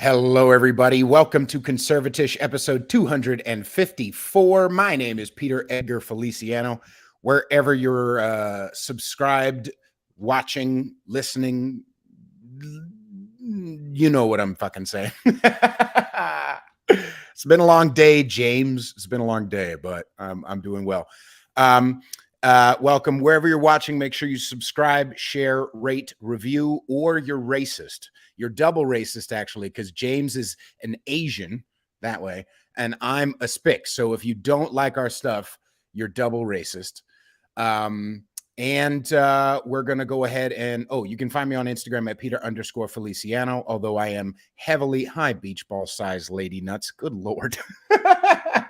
Hello, everybody. Welcome to Conservatish episode 254. My name is Peter Edgar Feliciano. Wherever you're subscribed, watching, listening, you know what I'm fucking saying. It's been a long day, James. It's been a long day, but I'm doing well. Welcome. Wherever you're watching, make sure you subscribe, share, rate, review, or you're racist. You're double racist, actually, because James is an Asian that way, and I'm a Spic. So if you don't like our stuff, you're double racist. We're going to go ahead and, you can find me on Instagram at Peter_Feliciano, although I am heavily high beach ball size lady nuts. Good Lord. I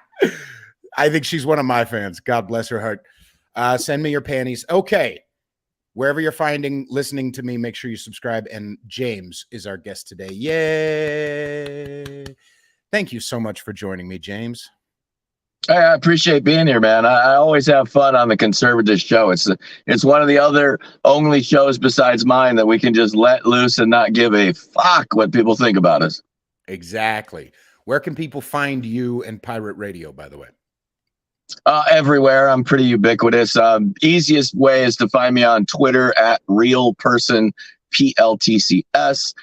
think she's one of my fans. God bless her heart. Send me your panties. Okay. Wherever you're listening to me, make sure you subscribe. And James is our guest today. Yay. Thank you so much for joining me, James. I appreciate being here, man. I always have fun on the Conservatish show. It's one of the other only shows besides mine that we can just let loose and not give a fuck what people think about us. Exactly. Where can people find you and Pirate Radio, by the way? Everywhere. I'm pretty ubiquitous. Easiest way is to find me on Twitter at RealPersonPLTCS.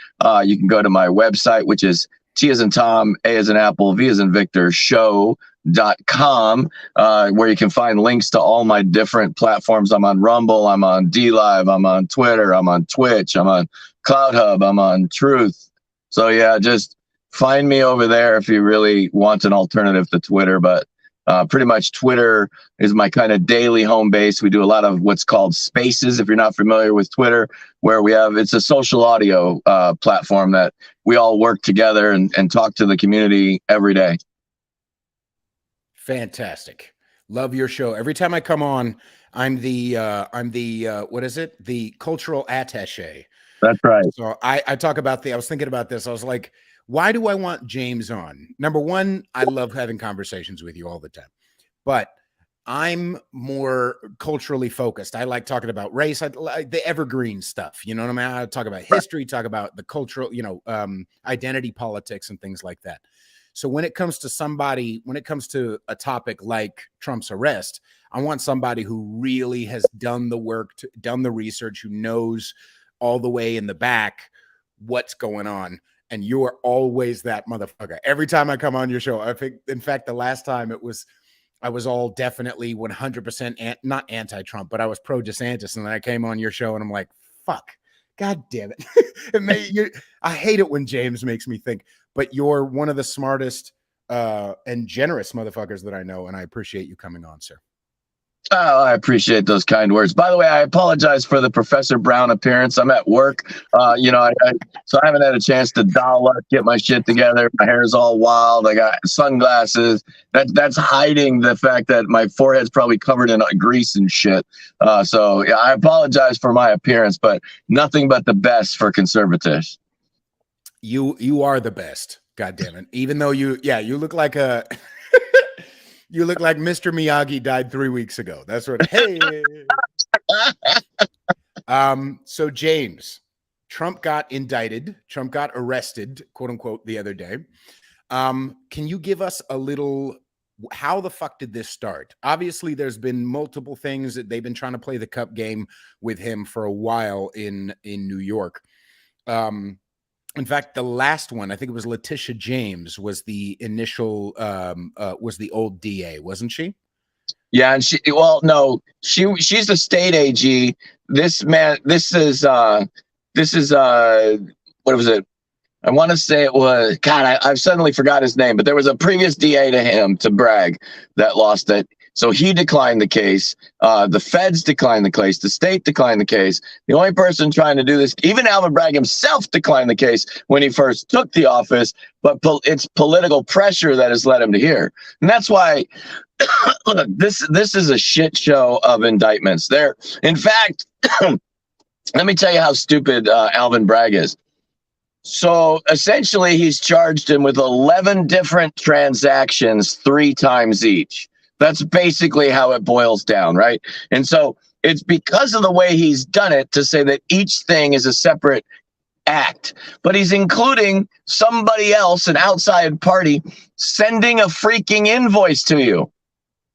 You can go to my website, which is T as in Tom, A as in Apple, V as in Victor, show.com, where you can find links to all my different platforms. I'm on Rumble, I'm on DLive, I'm on Twitter, I'm on Twitch, I'm on CloudHub, I'm on Truth. So yeah, just find me over there if you really want an alternative to Twitter, but pretty much Twitter is my kind of daily home base. We do a lot of what's called spaces, if you're not familiar with Twitter, where it's a social audio platform that we all work together and talk to the community every day. Fantastic. Love your show. Every time I come on, I'm the what is it? The cultural attaché. That's right. So I talk about I was thinking about this. I was like, why do I want James on? Number one, I love having conversations with you all the time, but I'm more culturally focused. I like talking about race, like the evergreen stuff. You know what I mean? I talk about history, talk about the cultural, identity politics and things like that. So when it comes to a topic like Trump's arrest, I want somebody who really has done the work, done the research, who knows all the way in the back what's going on. And you are always that motherfucker. Every time I come on your show, I think, in fact, the last time I was all definitely 100% not anti-Trump, but I was pro DeSantis. And then I came on your show and I'm like, fuck, God damn it. I hate it when James makes me think, but you're one of the smartest and generous motherfuckers that I know. And I appreciate you coming on, sir. Oh, I appreciate those kind words. By the way, I apologize for the Professor Brown appearance. I'm at work, so I haven't had a chance to doll up, get my shit together. My hair's all wild. I got sunglasses. That's hiding the fact that my forehead's probably covered in grease and shit. So yeah, I apologize for my appearance, but nothing but the best for Conservatish. You are the best. God damn it. Even though you look like a. You look like Mr. Miyagi died 3 weeks ago. That's what. Hey. So James, Trump got indicted. Trump got arrested, quote unquote, the other day. Can you give us a little? How the fuck did this start? Obviously, there's been multiple things that they've been trying to play the cup game with him for a while in New York. In fact, the last one, I think it was Letitia James, was the initial, was the old DA, wasn't she? Yeah, and she's the state AG. This is what was it? I want to say it was, God, I've suddenly forgot his name, but there was a previous DA to him, to Bragg, that lost it. So he declined the case. The feds declined the case. The state declined the case. The only person trying to do this, even Alvin Bragg himself declined the case when he first took the office, but it's political pressure that has led him to here. And that's why, look, this is a shit show of indictments. In fact, let me tell you how stupid Alvin Bragg is. So essentially, he's charged him with 11 different transactions 3 times each. That's basically how it boils down, right? And so it's because of the way he's done it to say that each thing is a separate act, but he's including somebody else, an outside party, sending a freaking invoice to you.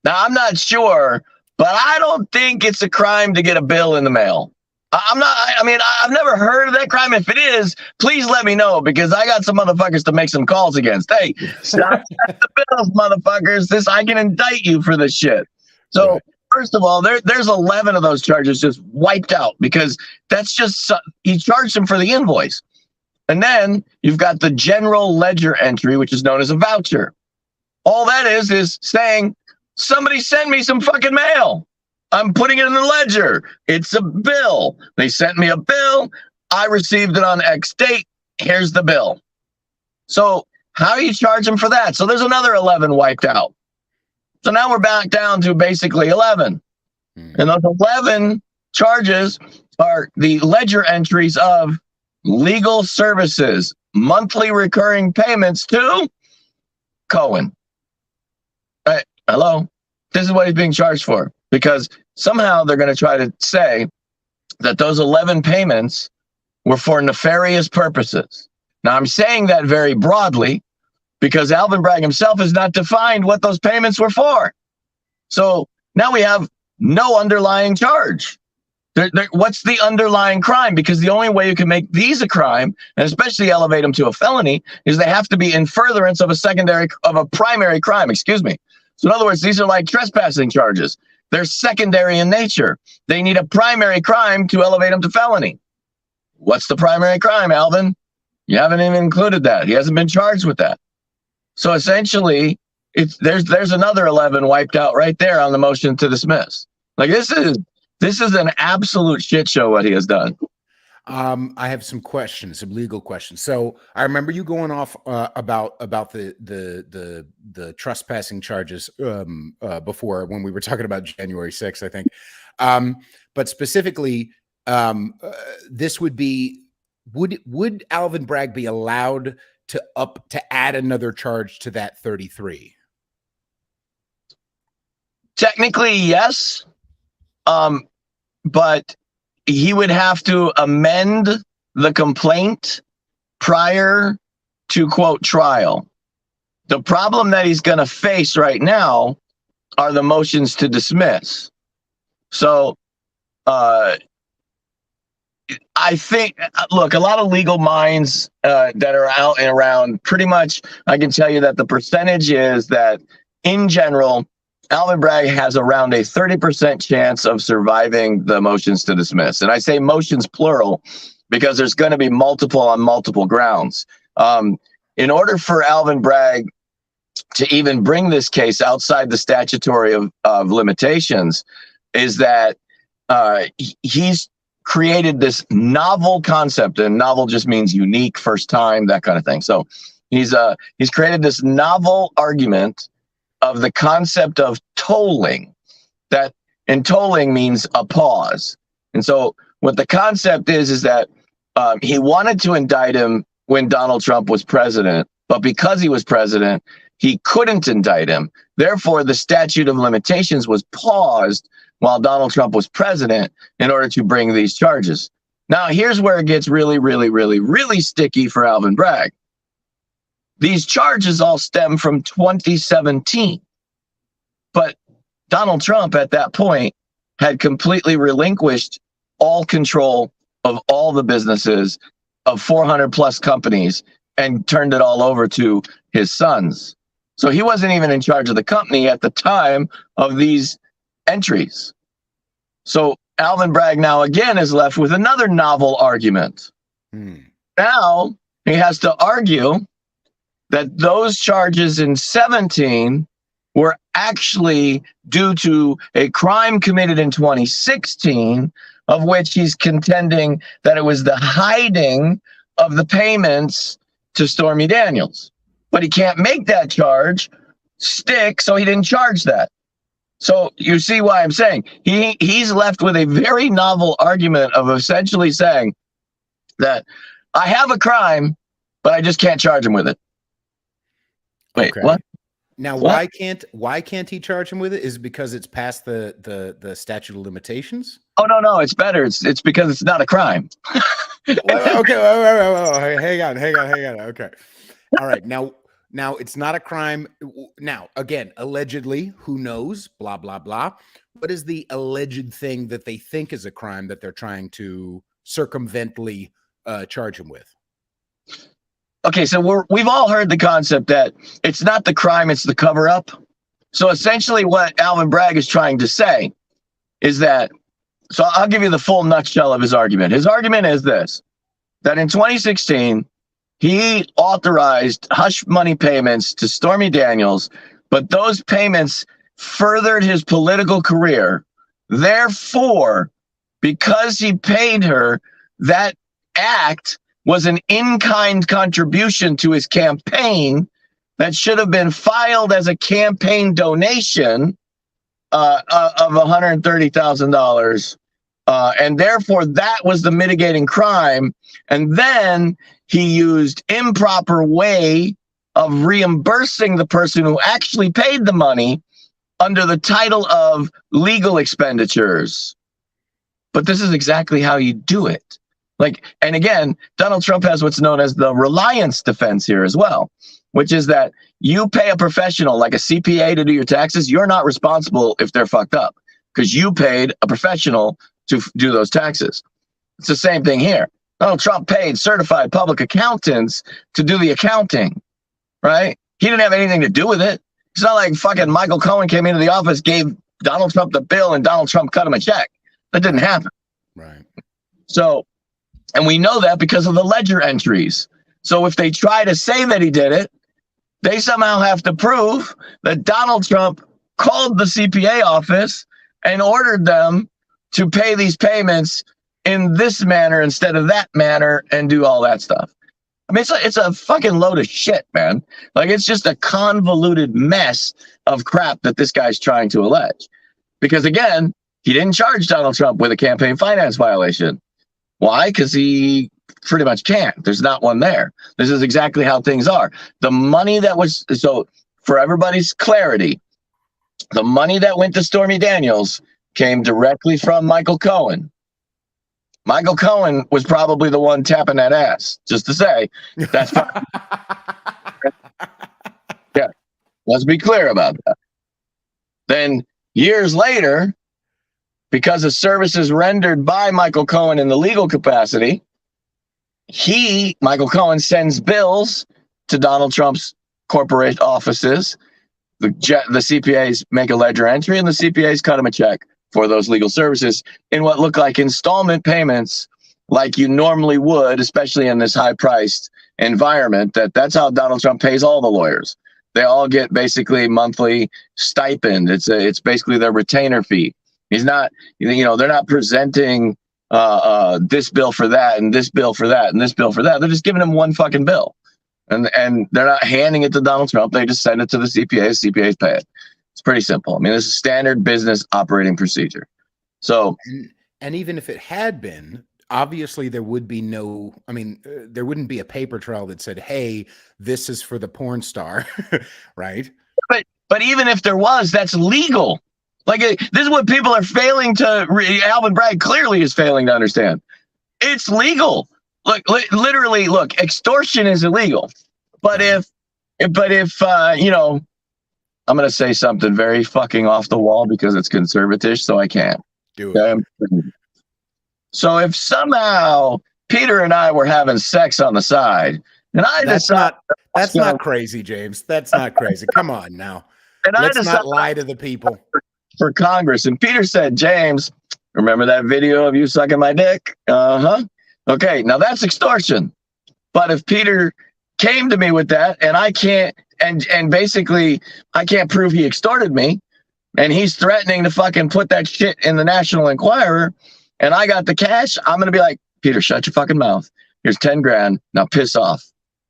Now, I'm not sure, but I don't think it's a crime to get a bill in the mail. I've never heard of that crime. If it is, please let me know, because I got some motherfuckers to make some calls against. Hey, stop the bills, motherfuckers. I can indict you for this shit. So, right. First of all, there's 11 of those charges just wiped out, because that's just, he charged him for the invoice. And then you've got the general ledger entry, which is known as a voucher. All that is saying, somebody sent me some fucking mail. I'm putting it in the ledger. It's a bill. They sent me a bill. I received it on X date. Here's the bill. So how do you charge them for that? So there's another 11 wiped out. So now we're back down to basically 11. And those 11 charges are the ledger entries of legal services, monthly recurring payments to Cohen. Hello? This is what he's being charged for, because somehow they're going to try to say that those 11 payments were for nefarious purposes. Now, I'm saying that very broadly, because Alvin Bragg himself has not defined what those payments were for. So now we have no underlying charge. What's the underlying crime? Because the only way you can make these a crime, and especially elevate them to a felony, is they have to be in furtherance of a primary crime. Excuse me. So in other words, these are like trespassing charges. They're secondary in nature. They need a primary crime to elevate them to felony. What's the primary crime, Alvin? You haven't even included that. He hasn't been charged with that. So essentially, there's another 11 wiped out right there on the motion to dismiss. Like, this is an absolute shit show what he has done. I have some legal questions. So I remember you going off about the trespassing charges before, when we were talking about January 6th, I think. But specifically, this would Alvin Bragg be allowed to add another charge to that 33? Technically, yes. But he would have to amend the complaint prior to, quote, trial. The problem that he's going to face right now are the motions to dismiss. So I think, look, a lot of legal minds that are out and around, pretty much, I can tell you that the percentage is that, in general, Alvin Bragg has around a 30% chance of surviving the motions to dismiss. And I say motions plural because there's going to be multiple on multiple grounds. In order for Alvin Bragg to even bring this case outside the statutory of limitations, is that he's created this novel concept, and novel just means unique, first time, that kind of thing. So he's created this novel argument of the concept of tolling, and tolling means a pause. And so what the concept is that he wanted to indict him when Donald Trump was president, but because he was president, he couldn't indict him. Therefore, the statute of limitations was paused while Donald Trump was president in order to bring these charges. Now, here's where it gets really, really, really, really sticky for Alvin Bragg. These charges all stem from 2017, but Donald Trump at that point had completely relinquished all control of all the businesses of 400 plus companies and turned it all over to his sons. So he wasn't even in charge of the company at the time of these entries. So Alvin Bragg now again is left with another novel argument. Now he has to argue that those charges in 17 were actually due to a crime committed in 2016, of which he's contending that it was the hiding of the payments to Stormy Daniels. But he can't make that charge stick, so he didn't charge that. So you see why I'm saying he's left with a very novel argument of essentially saying that I have a crime, but I just can't charge him with it. Wait, okay. What? Now, What? why can't he charge him with it? Is it because it's past the statute of limitations? Oh no, it's better. It's because it's not a crime. Okay, wait, hang on. Okay, all right. Now it's not a crime. Now, again, allegedly, who knows? Blah blah blah. What is the alleged thing that they think is a crime that they're trying to circumvently charge him with? Okay, so we've all heard the concept that it's not the crime, it's the cover up. So essentially what Alvin Bragg is trying to say is that, so I'll give you the full nutshell of his argument. His argument is this, that in 2016, he authorized hush money payments to Stormy Daniels, but those payments furthered his political career. Therefore, because he paid her, that act was an in-kind contribution to his campaign that should have been filed as a campaign donation of $130,000. And therefore, that was the mitigating crime. And then he used improper way of reimbursing the person who actually paid the money under the title of legal expenditures. But this is exactly how you do it. Like, and again, Donald Trump has what's known as the reliance defense here as well, which is that you pay a professional like a CPA to do your taxes. You're not responsible if they're fucked up because you paid a professional to do those taxes. It's the same thing here. Donald Trump paid certified public accountants to do the accounting, right? He didn't have anything to do with it. It's not like fucking Michael Cohen came into the office, gave Donald Trump the bill, and Donald Trump cut him a check. That didn't happen. Right. So, and we know that because of the ledger entries. So if they try to say that he did it, they somehow have to prove that Donald Trump called the CPA office and ordered them to pay these payments in this manner instead of that manner and do all that stuff. I mean, it's a fucking load of shit, man. Like, it's just a convoluted mess of crap that this guy's trying to allege. Because again, he didn't charge Donald Trump with a campaign finance violation. Why? Because he pretty much can't. There's not one there. This is exactly how things are. The money that was, so for everybody's clarity, the money that went to Stormy Daniels came directly from Michael Cohen. Michael Cohen was probably the one tapping that ass, just to say. That's fine. Yeah, let's be clear about that. Then years later, because of services rendered by Michael Cohen in the legal capacity, Michael Cohen, sends bills to Donald Trump's corporate offices. The CPAs make a ledger entry, and the CPAs cut him a check for those legal services in what look like installment payments, like you normally would, especially in this high-priced environment. That's how Donald Trump pays all the lawyers. They all get basically monthly stipend. It's basically their retainer fee. He's not, they're not presenting this bill for that and this bill for that and this bill for that. They're just giving him one fucking bill, and they're not handing it to Donald Trump. They just send it to the CPAs. CPAs pay it. It's pretty simple. I mean, this is standard business operating procedure. So, and even if it had been, obviously there would be no, there wouldn't be a paper trail that said, hey, this is for the porn star, right? But even if there was, that's legal. Like, this is what people are failing to, Alvin Bragg clearly is failing to understand. It's legal. Look, literally, look, extortion is illegal. But if I'm going to say something very fucking off the wall because it's conservatish, so I can't. Do it. Okay? So if somehow Peter and I were having sex on the side, and that's not crazy, James. That's not crazy. Come on now. And let's not lie to the people. For Congress, and Peter said, James, remember that video of you sucking my dick? Okay, now that's extortion. But if Peter came to me with that, and I can't, and basically I can't prove he extorted me, and he's threatening to fucking put that shit in the National Enquirer, and I got the cash, I'm gonna be like, Peter, shut your fucking mouth. Here's 10 grand. Now piss off.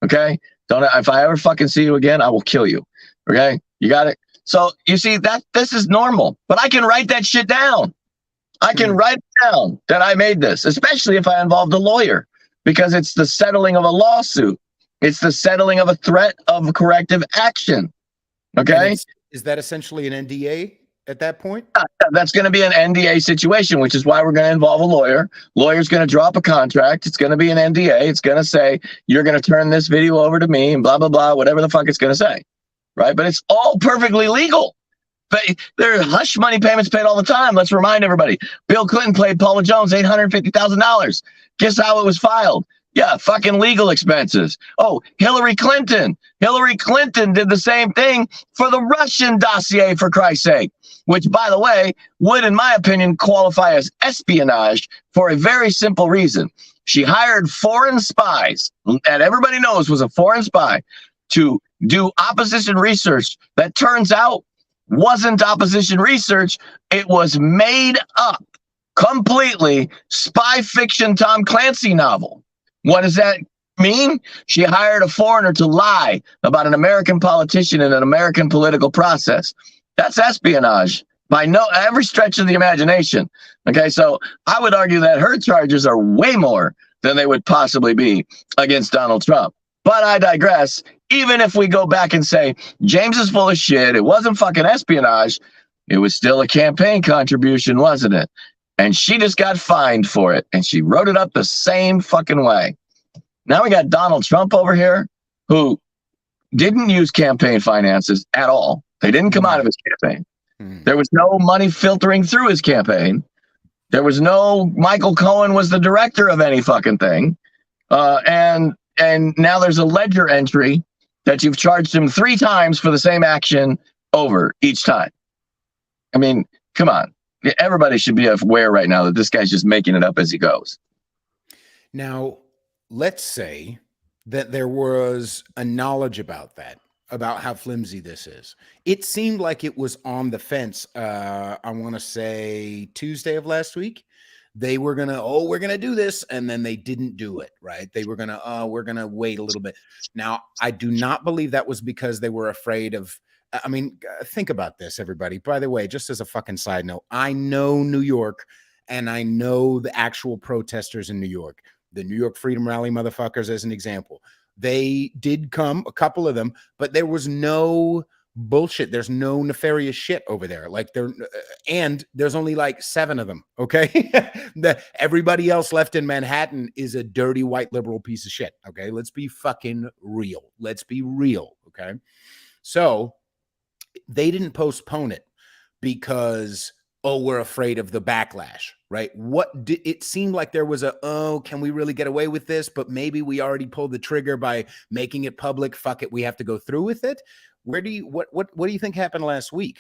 Okay? If I ever fucking see you again, I will kill you. Okay? You got it? So you see that this is normal, but I can write that shit down. I can write down that I made this, especially if I involved a lawyer, because it's the settling of a lawsuit. It's the settling of a threat of corrective action. Okay. Is that essentially an NDA at that point? That's going to be an NDA situation, which is why we're going to involve a lawyer. Lawyer's going to draw up a contract. It's going to be an NDA. It's going to say, you're going to turn this video over to me and blah, blah, blah, whatever the fuck it's going to say. Right. But it's all perfectly legal. But there are hush money payments paid all the time. Let's remind everybody. Bill Clinton paid Paula Jones $850,000. Guess how it was filed? Yeah, fucking legal expenses. Oh, Hillary Clinton. Hillary Clinton did the same thing for the Russian dossier, for Christ's sake, which, by the way, would, in my opinion, qualify as espionage for a very simple reason. She hired foreign spies, and everybody knows was a foreign spy, to do opposition research that turns out wasn't opposition research. It was made up, completely spy fiction Tom Clancy novel. What does that mean? She hired a foreigner to lie about an American politician in an American political process. That's espionage by every stretch of the imagination. Okay, so I would argue that her charges are way more than they would possibly be against Donald Trump. But I digress. Even if we go back and say James is full of shit, it wasn't fucking espionage, it was still a campaign contribution, wasn't it? And she just got fined for it, and she wrote it up the same fucking way. Now we got Donald Trump over here, who didn't use campaign finances at all. They didn't come out of his campaign. There was no money filtering through his campaign. There was no Michael Cohen was the director of any fucking thing. And now there's a ledger entry that you've charged him 3 times for the same action over each time. I mean, come on. Everybody should be aware right now that this guy's just making it up as he goes. Now, let's say that there was a knowledge about that, about how flimsy this is. It seemed like it was on the fence. I want to say Tuesday of last week. They were going to, we're going to do this. And then they didn't do it, right? They were going to, we're going to wait a little bit. Now, I do not believe that was because they were afraid of, I mean, think about this, everybody. By the way, just as a fucking side note, I know New York and I know the actual protesters in New York, the New York Freedom Rally motherfuckers, as an example. They did come, a couple of them, but there was no bullshit. There's no nefarious shit over there. Like and there's only like 7 of them. Okay. Everybody else left in Manhattan is a dirty white liberal piece of shit. Okay. Let's be fucking real. Let's be real. Okay. So they didn't postpone it because, we're afraid of the backlash, right? It seemed like there was can we really get away with this? But maybe we already pulled the trigger by making it public. Fuck it. We have to go through with it. What do you think happened last week?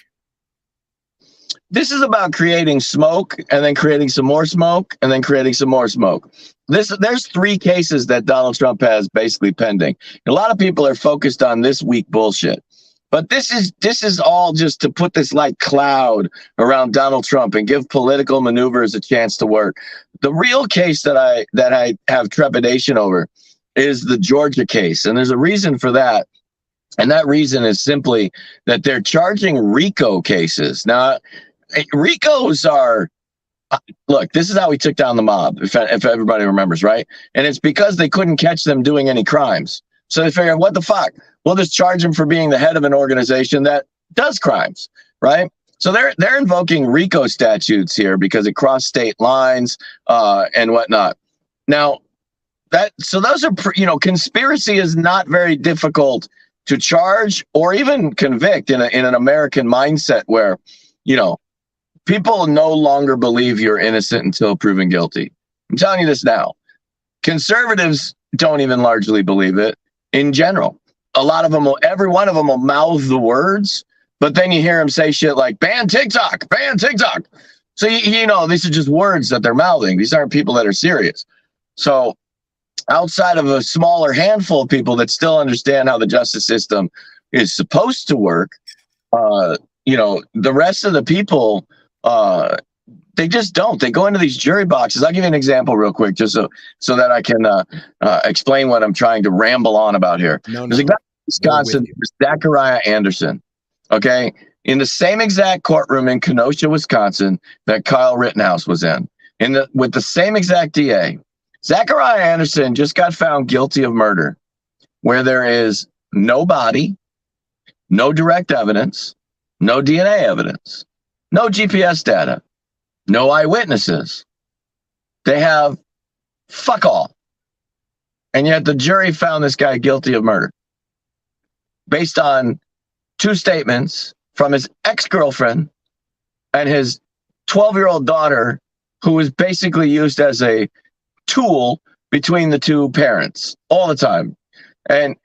This is about creating smoke and then creating some more smoke and then creating some more smoke. There's 3 cases that Donald Trump has basically pending. A lot of people are focused on this weak bullshit. But this is all just to put this like cloud around Donald Trump and give political maneuvers a chance to work. The real case that I have trepidation over is the Georgia case. And there's a reason for that. And that reason is simply that they're charging RICO cases. Now, RICOs are, look, this is how we took down the mob, if everybody remembers, right? And it's because they couldn't catch them doing any crimes. So they figured, what the fuck? We'll just charge him for being the head of an organization that does crimes, right? So they're invoking RICO statutes here because it crossed state lines and whatnot. Now, those are, conspiracy is not very difficult to charge or even convict in an American mindset where, people no longer believe you're innocent until proven guilty. I'm telling you this now. Conservatives don't even largely believe it in general. A lot of them every one of them will mouth the words, but then you hear them say shit like ban TikTok, ban TikTok. So, these are just words that they're mouthing. These aren't people that are serious. So outside of a smaller handful of people that still understand how the justice system is supposed to work, the rest of the people, they just don't. They go into these jury boxes. I'll give you an example real quick, just so that I can explain what I'm trying to ramble on about here. There's a guy in Wisconsin, Zachariah Anderson, okay? In the same exact courtroom in Kenosha, Wisconsin, that Kyle Rittenhouse was in with the same exact DA. Zachariah Anderson just got found guilty of murder, where there is no body, no direct evidence, no DNA evidence, no GPS data, no eyewitnesses. They have fuck all. And yet the jury found this guy guilty of murder based on 2 statements from his ex-girlfriend and his 12-year-old daughter, who was basically used as a tool between the 2 parents all the time. And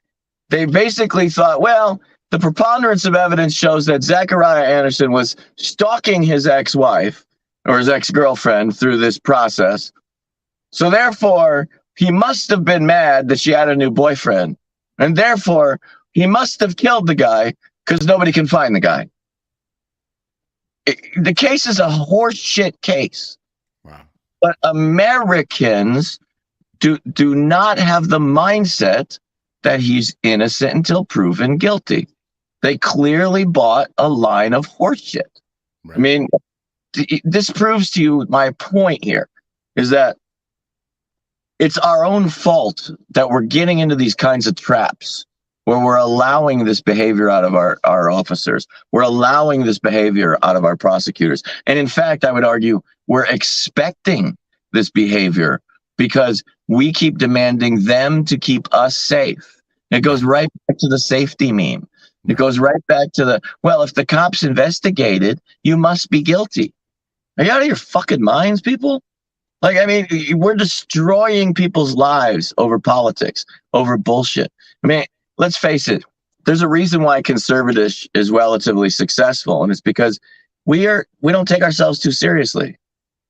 they basically thought, well, the preponderance of evidence shows that Zachariah Anderson was stalking his ex-wife or his ex-girlfriend through this process. So therefore, he must have been mad that she had a new boyfriend. And therefore, he must have killed the guy because nobody can find the guy. The case is a horseshit case. Wow. But Americans do not have the mindset that he's innocent until proven guilty. They clearly bought a line of horseshit. Right. I mean, this proves to you my point here is that it's our own fault that we're getting into these kinds of traps where we're allowing this behavior out of our officers. We're allowing this behavior out of our prosecutors. And in fact, I would argue we're expecting this behavior because we keep demanding them to keep us safe. It goes right back to the safety meme. It goes right back to the, well, if the cops investigated, you must be guilty. Are you out of your fucking minds, people? Like, I mean, we're destroying people's lives over politics, over bullshit. I mean, let's face it. There's a reason why conservatish is relatively successful, and it's because we don't take ourselves too seriously.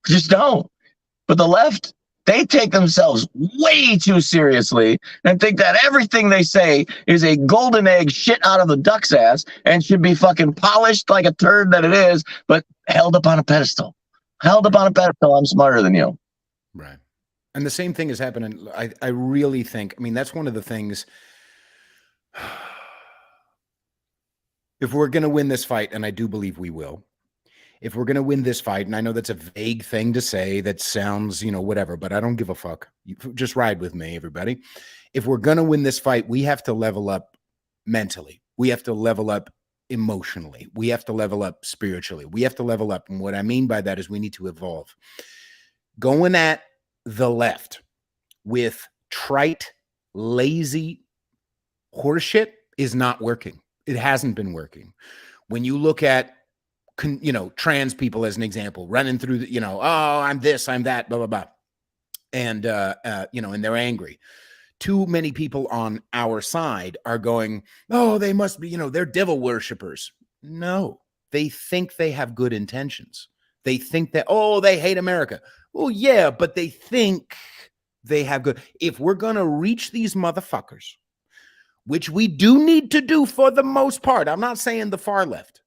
We just don't. But the left, they take themselves way too seriously and think that everything they say is a golden egg shit out of the duck's ass and should be fucking polished like a turd that it is, but held up on a pedestal. Held up on a pedestal, I'm smarter than you. Right. And the same thing is happening. I really think, I mean, that's one of the things. If we're going to win this fight, and I do believe we will, if we're going to win this fight, and I know that's a vague thing to say that sounds, whatever, but I don't give a fuck. Just ride with me, everybody. If we're going to win this fight, we have to level up mentally. We have to level up emotionally. We have to level up spiritually. We have to level up. And what I mean by that is we need to evolve. Going at the left with trite, lazy horseshit is not working. It hasn't been working. When you look at, trans people as an example, running through the, oh, I'm this, I'm that, blah, blah, blah. And, and they're angry. Too many people on our side are going, oh, they must be, they're devil worshipers. No, they think they have good intentions. They think that, oh, they hate America. Well, yeah, but they think they have good. If we're going to reach these motherfuckers, which we do need to do for the most part, I'm not saying the far left,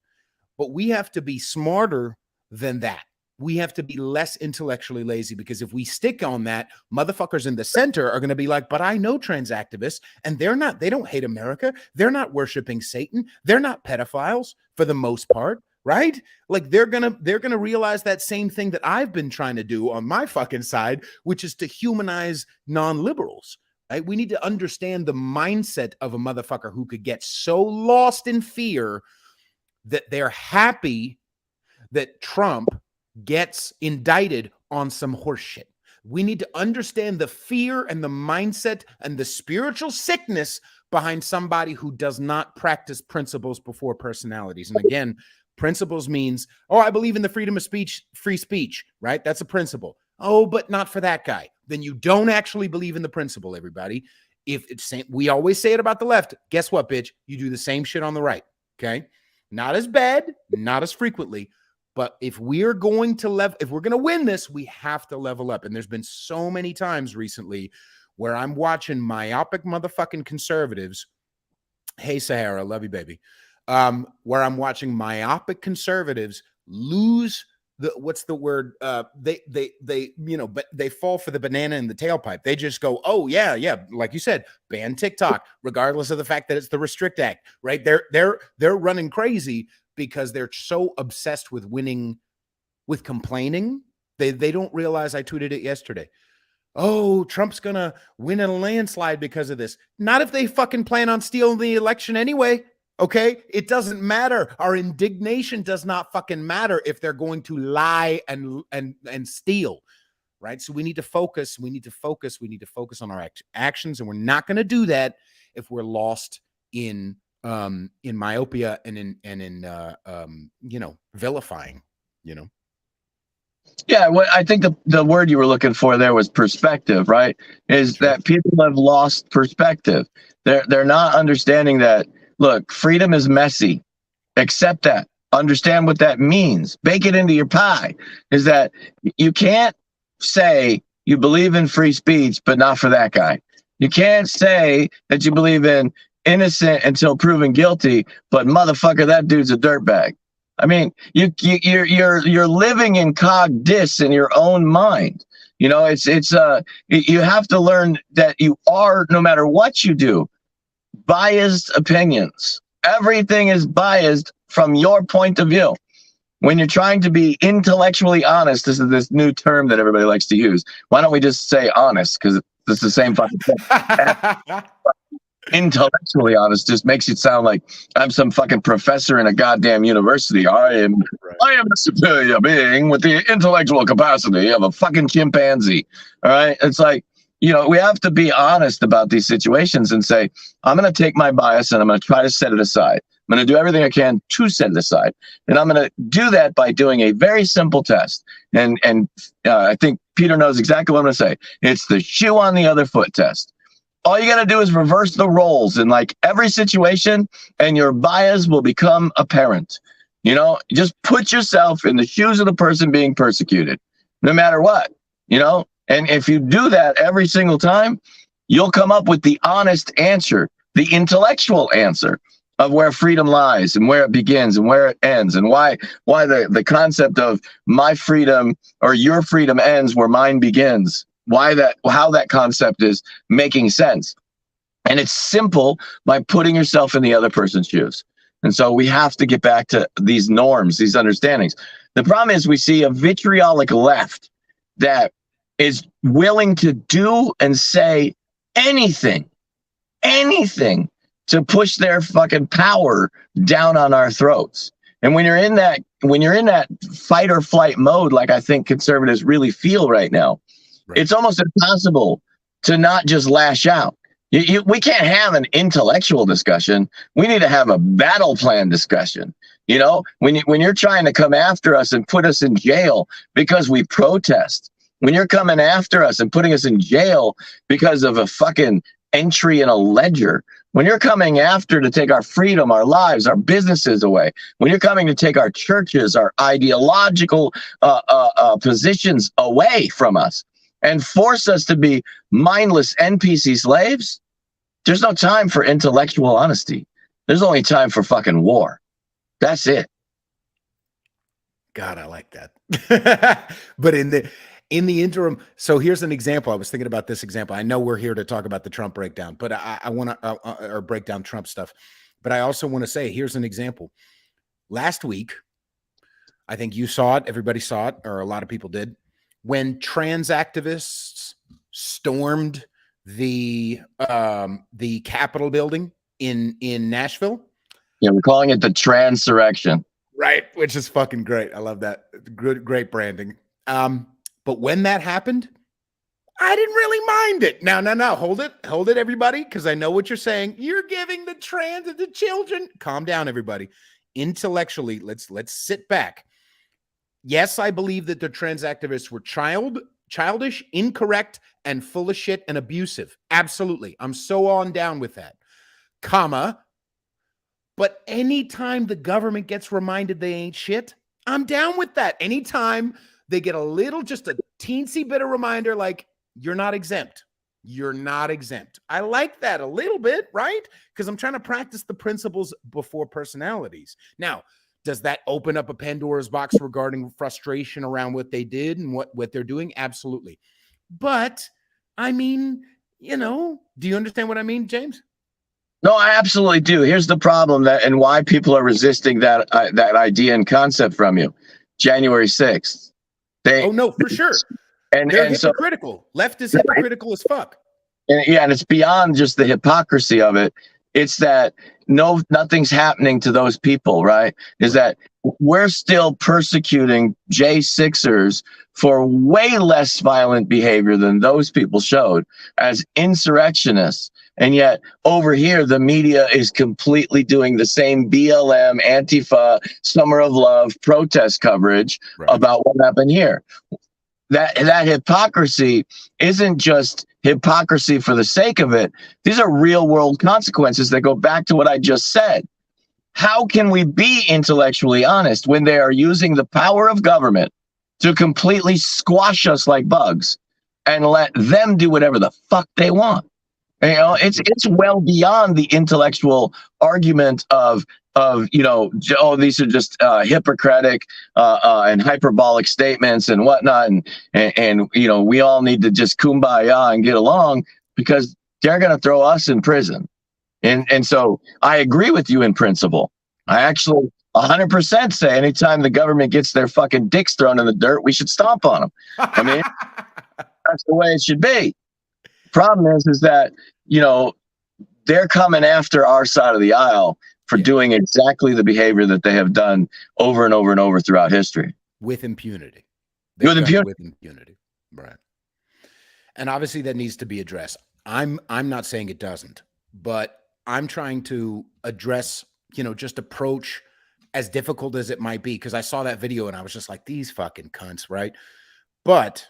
but we have to be smarter than that. We have to be less intellectually lazy, because if we stick on that, motherfuckers in the center are going to be like, but I know trans activists and they don't hate America. They're not worshiping Satan. They're not pedophiles for the most part, right? Like they're going to realize that same thing that I've been trying to do on my fucking side, which is to humanize non-liberals, right? We need to understand the mindset of a motherfucker who could get so lost in fear that they're happy that Trump gets indicted on some horse shit. We need to understand the fear and the mindset and the spiritual sickness behind somebody who does not practice principles before personalities. And again, principles means, oh, I believe in the freedom of speech, free speech, right? That's a principle. Oh, but not for that guy. Then you don't actually believe in the principle, everybody. If it's we always say it about the left, guess what, bitch? You do the same shit on the right, okay? Not as bad, not as frequently. But if we're going to if we're going to win this, we have to level up. And there's been so many times recently where I'm watching myopic motherfucking conservatives. Hey, Sahara, love you, baby. Where I'm watching myopic conservatives lose what's the word? But they fall for the banana in the tailpipe. They just go, oh yeah, like you said, ban TikTok, regardless of the fact that it's the Restrict Act, right? They're running crazy because they're so obsessed with winning, with complaining. They don't realize, I tweeted it yesterday, oh, Trump's gonna win in a landslide because of this. Not if they fucking plan on stealing the election anyway. Okay, it doesn't matter. Our indignation does not fucking matter if they're going to lie and steal, right? So we need to focus. We need to focus. We need to focus on our actions, and we're not going to do that if we're lost in myopia and in vilifying. Yeah, what I think the word you were looking for there was perspective, right? Is Sure. that people have lost perspective. They're not understanding that. Look, freedom is messy. Accept that. Understand what that means. Bake it into your pie. Is that you can't say you believe in free speech, but not for that guy. You can't say that you believe in innocent until proven guilty, but motherfucker, that dude's a dirtbag. I mean, you're living in cog dis in your own mind. You have to learn that you are, no matter what you do, biased opinions. Everything is biased from your point of view. When you're trying to be intellectually honest, this is this new term that everybody likes to use. Why don't we just say honest? Because it's the same fucking thing. Intellectually honest just makes it sound like I'm some fucking professor in a goddamn university. I am a superior being with the intellectual capacity of a fucking chimpanzee. All right. It's like, we have to be honest about these situations and say, I'm going to take my bias and I'm going to try to set it aside. I'm going to do everything I can to set it aside. And I'm going to do that by doing a very simple test. And I think Peter knows exactly what I'm going to say. It's the shoe on the other foot test. All you got to do is reverse the roles in like every situation and your bias will become apparent. Just put yourself in the shoes of the person being persecuted, no matter what, and if you do that every single time, you'll come up with the honest answer, the intellectual answer of where freedom lies and where it begins and where it ends and why the concept of my freedom or your freedom ends where mine begins. How that concept is making sense. And it's simple by putting yourself in the other person's shoes. And so we have to get back to these norms, these understandings. The problem is we see a vitriolic left that is willing to do and say anything to push their fucking power down on our throats. And when you're in that fight or flight mode, like I think conservatives really feel right now, it's almost impossible to not just lash out. We can't have an intellectual discussion. We need to have a battle plan discussion. When you're trying to come after us and put us in jail because we protest, when you're coming after us and putting us in jail because of a fucking entry in a ledger, when you're coming after to take our freedom, our lives, our businesses away, when you're coming to take our churches, our ideological positions away from us, and force us to be mindless NPC slaves, there's no time for intellectual honesty. There's only time for fucking war. That's it. God, I like that. But in the interim, so here's an example. I was thinking about this example. I know we're here to talk about the Trump breakdown, but I want to or break down Trump stuff. But I also want to say, here's an example. Last week, I think you saw it. Everybody saw it, or a lot of people did. When trans activists stormed the Capitol building in Nashville. Yeah, we're calling it the transurrection. Right, which is fucking great. I love that. Great branding. But when that happened, I didn't really mind it. No. Hold it, everybody, because I know what you're saying. You're giving the trans and the children. Calm down, everybody. Intellectually, let's sit back. Yes, I believe that the trans activists were childish, incorrect, and full of shit and abusive. Absolutely. I'm so on down with that. But anytime the government gets reminded they ain't shit, I'm down with that. Anytime they get just a teensy bit of reminder, like, you're not exempt. You're not exempt. I like that a little bit, right? Because I'm trying to practice the principles before personalities. Now, does that open up a Pandora's box regarding frustration around what they did and what they're doing? Absolutely. But, I mean, do you understand what I mean, James? No, I absolutely do. Here's the problem and why people are resisting that idea and concept from you. January 6th. For sure. And they're hypocritical. Left is hypocritical as fuck. And it's beyond just the hypocrisy of it. It's that nothing's happening to those people, right? Is that we're still persecuting J6ers for way less violent behavior than those people showed as insurrectionists. And yet over here, the media is completely doing the same BLM, Antifa, Summer of Love protest coverage about what happened here. That hypocrisy isn't just hypocrisy for the sake of it. These are real world consequences that go back to what I just said. How can we be intellectually honest when they are using the power of government to completely squash us like bugs and let them do whatever the fuck they want? You know, it's well beyond the intellectual argument of you know, oh, these are just hypocritic and hyperbolic statements and whatnot, and you know, we all need to just kumbaya and get along, because they're going to throw us in prison. And so I agree with you in principle. I actually 100% say anytime the government gets their fucking dicks thrown in the dirt, we should stomp on them. I mean, that's the way it should be. Problem is that, you know, they're coming after our side of the aisle for doing exactly the behavior that they have done over and over and over throughout history. With impunity. With impunity. With impunity. Right. And obviously that needs to be addressed. I'm not saying it doesn't, but I'm trying to address, you know, just approach as difficult as it might be, because I saw that video and I was just like, these fucking cunts, right? But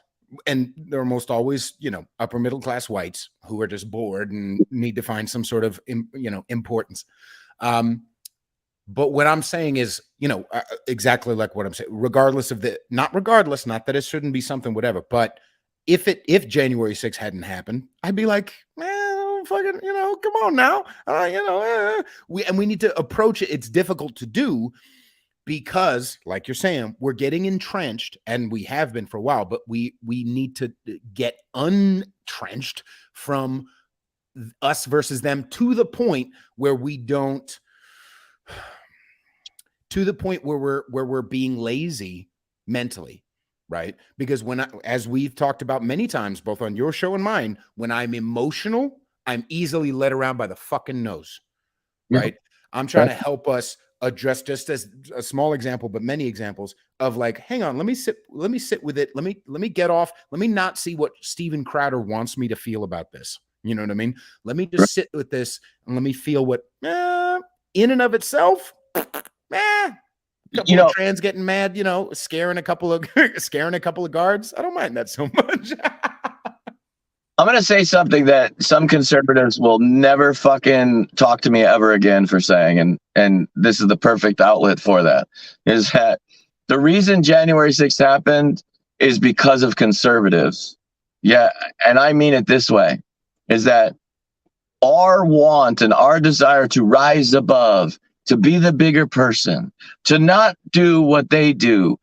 and they're almost always, you know, upper middle class whites who are just bored and need to find some sort of, you know, importance. But what I'm saying is, you know, exactly like what I'm saying, regardless of not that it shouldn't be something, whatever, but if January 6th hadn't happened, I'd be like, man, fucking, you know, come on now. You know, we need to approach it. It's difficult to do, because like you're saying, we're getting entrenched, and we have been for a while, but we need to get untrenched from us versus them to the point where we don't, to the point where we're being lazy mentally, right? Because as we've talked about many times, both on your show and mine, when I'm emotional, I'm easily led around by the fucking nose, right? I'm trying to help us address, just as a small example, but many examples of like, hang on, let me sit with it. Let me get off. Let me not see what Steven Crowder wants me to feel about this. You know what I mean? Let me just sit with this and let me feel what, in and of itself, couple of trans getting mad, you know, scaring a couple of guards. I don't mind that so much. I'm going to say something that some conservatives will never fucking talk to me ever again for saying, and this is the perfect outlet for that, is that the reason January 6th happened is because of conservatives. Yeah, and I mean it this way, is that our want and our desire to rise above, to be the bigger person, to not do what they do,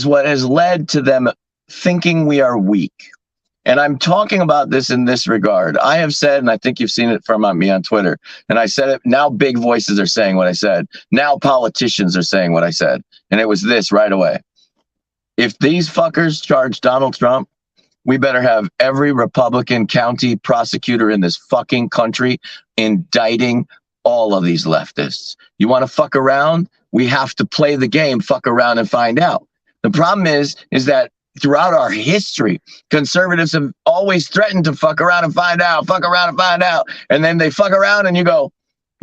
what has led to them thinking we are weak. And I'm talking about this in this regard. I have said, and I think you've seen it from me on Twitter, and I said it, now big voices are saying what I said. Now politicians are saying what I said. And it was this right away. If these fuckers charge Donald Trump, we better have every Republican county prosecutor in this fucking country indicting all of these leftists. You want to fuck around? We have to play the game, fuck around and find out. The problem is that throughout our history, conservatives have always threatened to fuck around and find out, and then they fuck around and you go,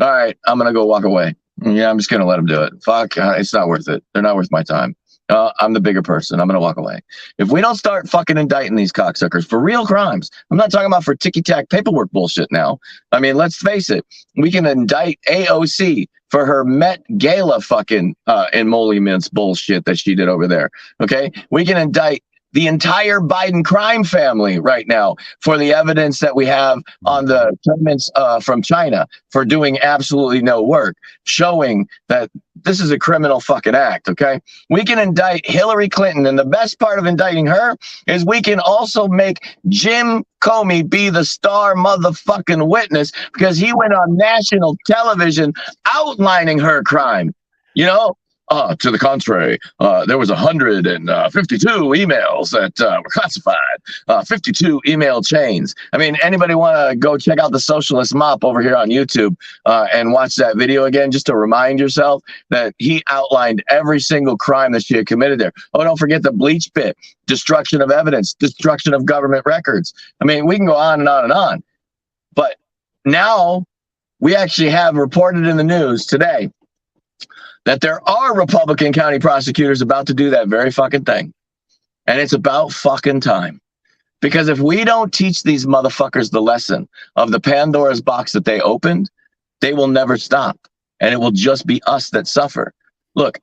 all right, I'm going to go walk away. Yeah, I'm just going to let them do it. Fuck, it's not worth it. They're not worth my time. I'm the bigger person. I'm going to walk away. If we don't start fucking indicting these cocksuckers for real crimes, I'm not talking about for ticky-tack paperwork bullshit now. I mean, let's face it. We can indict AOC for her Met Gala fucking emoluments bullshit that she did over there. Okay? We can indict the entire Biden crime family right now for the evidence that we have on the payments from China for doing absolutely no work, showing that this is a criminal fucking act, okay? We can indict Hillary Clinton, and the best part of indicting her is we can also make Jim Comey be the star motherfucking witness because he went on national television outlining her crime. You know, To the contrary, there was 152 emails that were classified, 52 email chains. I mean, anybody want to go check out the Socialist Mop over here on YouTube and watch that video again, just to remind yourself that he outlined every single crime that she had committed there. Oh, don't forget the bleach pit, destruction of evidence, destruction of government records. I mean, we can go on and on and on. But now we actually have reported in the news today that there are Republican county prosecutors about to do that very fucking thing. And it's about fucking time. Because if we don't teach these motherfuckers the lesson of the Pandora's box that they opened, they will never stop. And it will just be us that suffer. Look,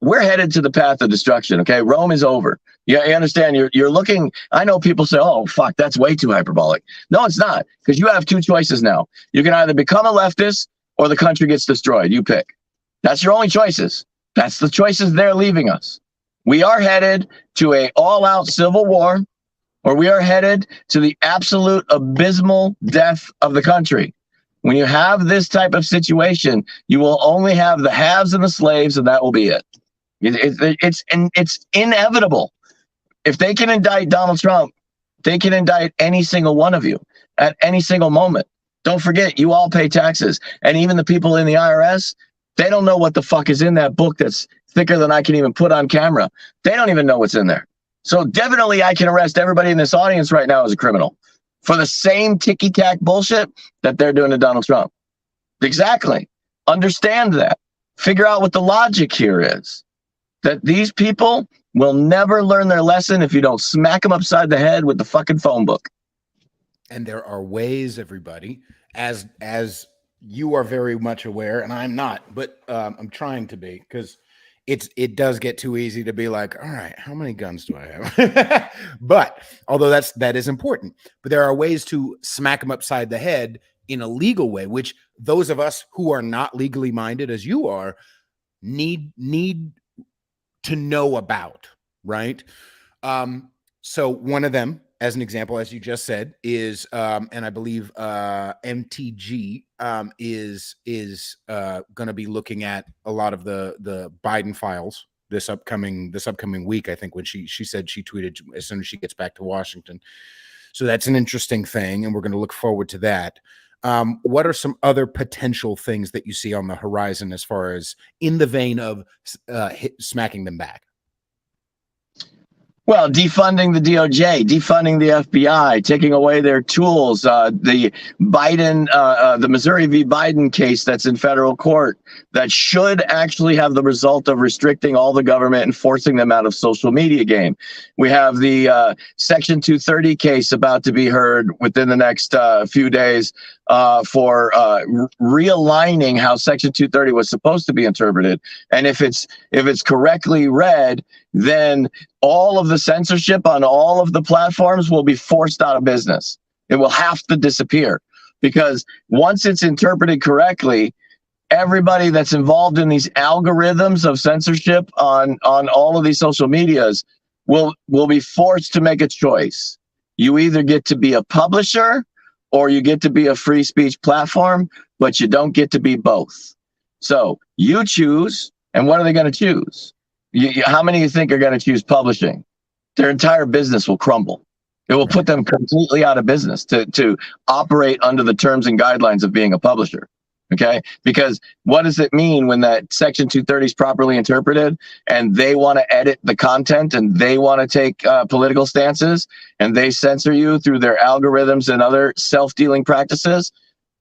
we're headed to the path of destruction, okay? Rome is over. You understand? You're looking, I know people say, oh, fuck, that's way too hyperbolic. No, it's not. Because you have two choices now. You can either become a leftist or the country gets destroyed. You pick. That's your only choices. That's the choices they're leaving us. We are headed to an all-out civil war, or we are headed to the absolute abysmal death of the country. When you have this type of situation, you will only have the haves and the slaves, and that will be it. It's inevitable. If they can indict Donald Trump, they can indict any single one of you at any single moment. Don't forget, you all pay taxes. And even the people in the IRS, they don't know what the fuck is in that book that's thicker than I can even put on camera. They don't even know what's in there. So definitely I can arrest everybody in this audience right now as a criminal for the same ticky-tack bullshit that they're doing to Donald Trump. Exactly. Understand that. Figure out what the logic here is. That these people will never learn their lesson if you don't smack them upside the head with the fucking phone book. And there are ways, everybody, as you are very much aware, and I'm not, but I'm trying to be, because it does get too easy to be like, all right, how many guns do I have? But although that is important, but there are ways to smack them upside the head in a legal way, which those of us who are not legally minded as you are need to know about, right? So one of them, as an example, as you just said, is and I believe MTG is going to be looking at a lot of the Biden files this upcoming week. I think when she said she tweeted as soon as she gets back to Washington. So that's an interesting thing, and we're going to look forward to that. What are some other potential things that you see on the horizon as far as in the vein of smacking them back? Well, defunding the DOJ, defunding the FBI, taking away their tools, the Missouri v. Biden case that's in federal court that should actually have the result of restricting all the government and forcing them out of social media game. We have the Section 230 case about to be heard within the next few days for realigning how Section 230 was supposed to be interpreted. And if it's correctly read, then all of the censorship on all of the platforms will be forced out of business. It will have to disappear, because once it's interpreted correctly, everybody that's involved in these algorithms of censorship on all of these social medias will be forced to make a choice. You either get to be a publisher or you get to be a free speech platform, but you don't get to be both. So you choose, and what are they going to choose? How many you think are going to choose publishing? Their entire business will crumble. It will put them completely out of business to operate under the terms and guidelines of being a publisher. Okay? Because what does it mean when that Section 230 is properly interpreted and they want to edit the content and they want to take political stances and they censor you through their algorithms and other self-dealing practices?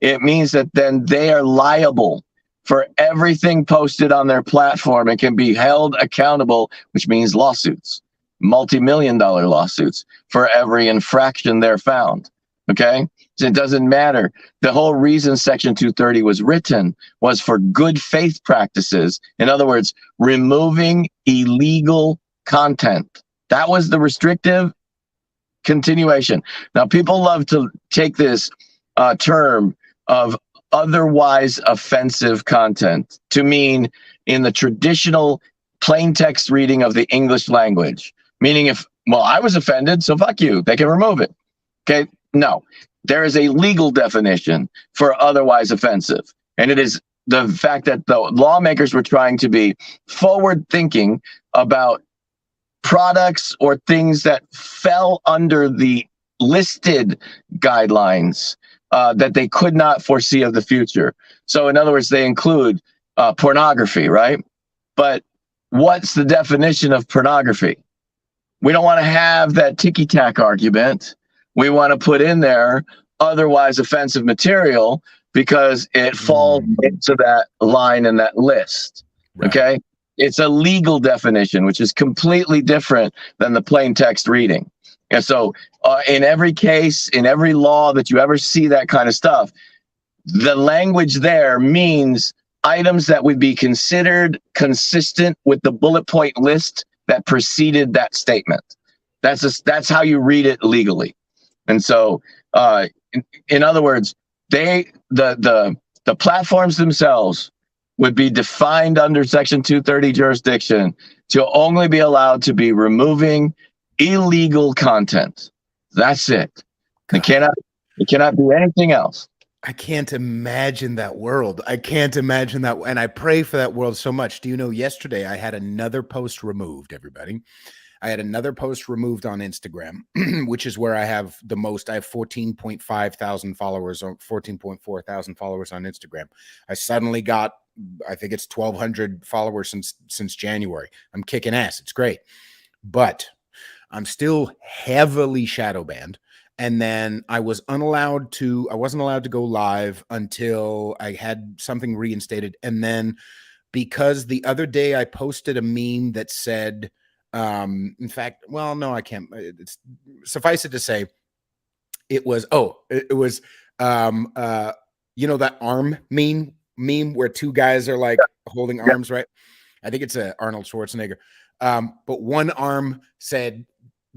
It means that then they are liable for everything posted on their platform and can be held accountable, which means lawsuits, multi-million-dollar lawsuits for every infraction they're found. Okay? So it doesn't matter. The whole reason Section 230 was written was for good faith practices. In other words, removing illegal content. That was the restrictive continuation. Now, people love to take this term of otherwise offensive content to mean in the traditional plain text reading of the English language, meaning I was offended, so fuck you, they can remove it. Okay, no, there is a legal definition for otherwise offensive, and it is the fact that the lawmakers were trying to be forward thinking about products or things that fell under the listed guidelines that they could not foresee of the future. So in other words, they include pornography, right? But what's the definition of pornography? We don't want to have that ticky-tack argument. We want to put in there otherwise offensive material because it falls into that line in that list. Right. Okay? It's a legal definition, which is completely different than the plain text reading. And so in every case, in every law that you ever see that kind of stuff, the language there means items that would be considered consistent with the bullet point list that preceded that statement. That's how you read it legally. And so, in other words, the platforms themselves would be defined under Section 230 jurisdiction to only be allowed to be removing illegal content. That's it. It cannot be anything else. I can't imagine that world. I can't imagine that. And I pray for that world so much. Do you know, yesterday I had another post removed, everybody. I had another post removed on Instagram, which is where I have the most. I have 14.5 thousand followers, or 14.4 thousand followers on Instagram. I suddenly got, I think it's 1,200 followers since January. I'm kicking ass. It's great. But I'm still heavily shadow banned. And then I wasn't allowed to go live until I had something reinstated. And then because the other day I posted a meme that said, in fact, well, no, I can't. It's, suffice it to say, it was you know, that arm meme where two guys are like holding arms, right? I think it's Arnold Schwarzenegger. But one arm said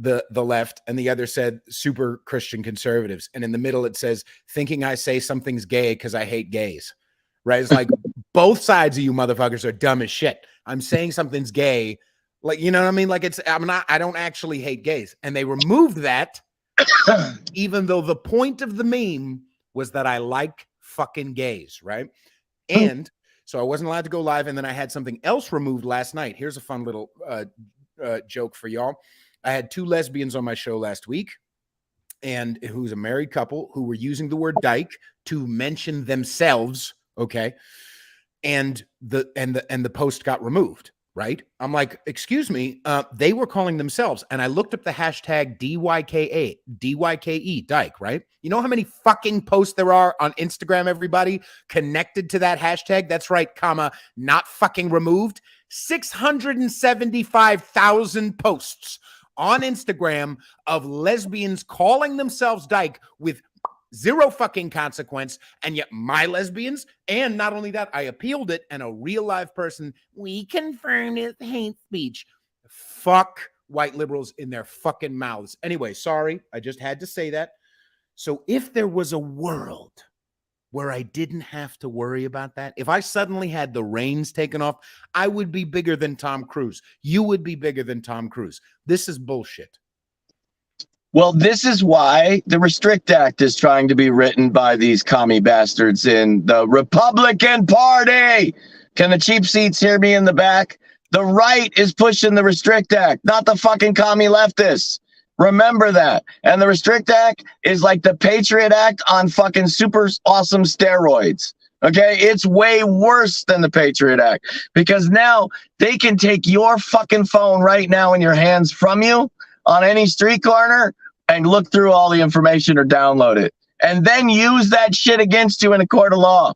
the left and the other said super Christian conservatives. And in the middle, it says, thinking I say something's gay because I hate gays, right? It's like both sides of you motherfuckers are dumb as shit. I'm saying something's gay. Like, you know what I mean? Like I don't actually hate gays. And they removed that even though the point of the meme was that I like fucking gays, right? And so I wasn't allowed to go live. And then I had something else removed last night. Here's a fun little joke for y'all. I had two lesbians on my show last week, and who's a married couple who were using the word dyke to mention themselves. Okay. And the post got removed, right? I'm like, excuse me. They were calling themselves. And I looked up the hashtag DYKE, dyke, right? You know how many fucking posts there are on Instagram, everybody, connected to that hashtag? That's right, comma, not fucking removed. 675,000 posts on Instagram of lesbians calling themselves dyke with zero fucking consequence. And yet my lesbians, and not only that, I appealed it, and a real live person, we confirmed it's hate speech. Fuck white liberals in their fucking mouths. Anyway, sorry, I just had to say that. So if there was a world where I didn't have to worry about that, if I suddenly had the reins taken off, I would be bigger than Tom Cruise. You would be bigger than Tom Cruise. This is bullshit. Well, this is why the Restrict Act is trying to be written by these commie bastards in the Republican Party. Can the cheap seats hear me in the back? The right is pushing the Restrict Act, not the fucking commie leftists. Remember that. And the Restrict Act is like the Patriot Act on fucking super awesome steroids. Okay, it's way worse than the Patriot Act because now they can take your fucking phone right now in your hands from you on any street corner and look through all the information or download it and then use that shit against you in a court of law.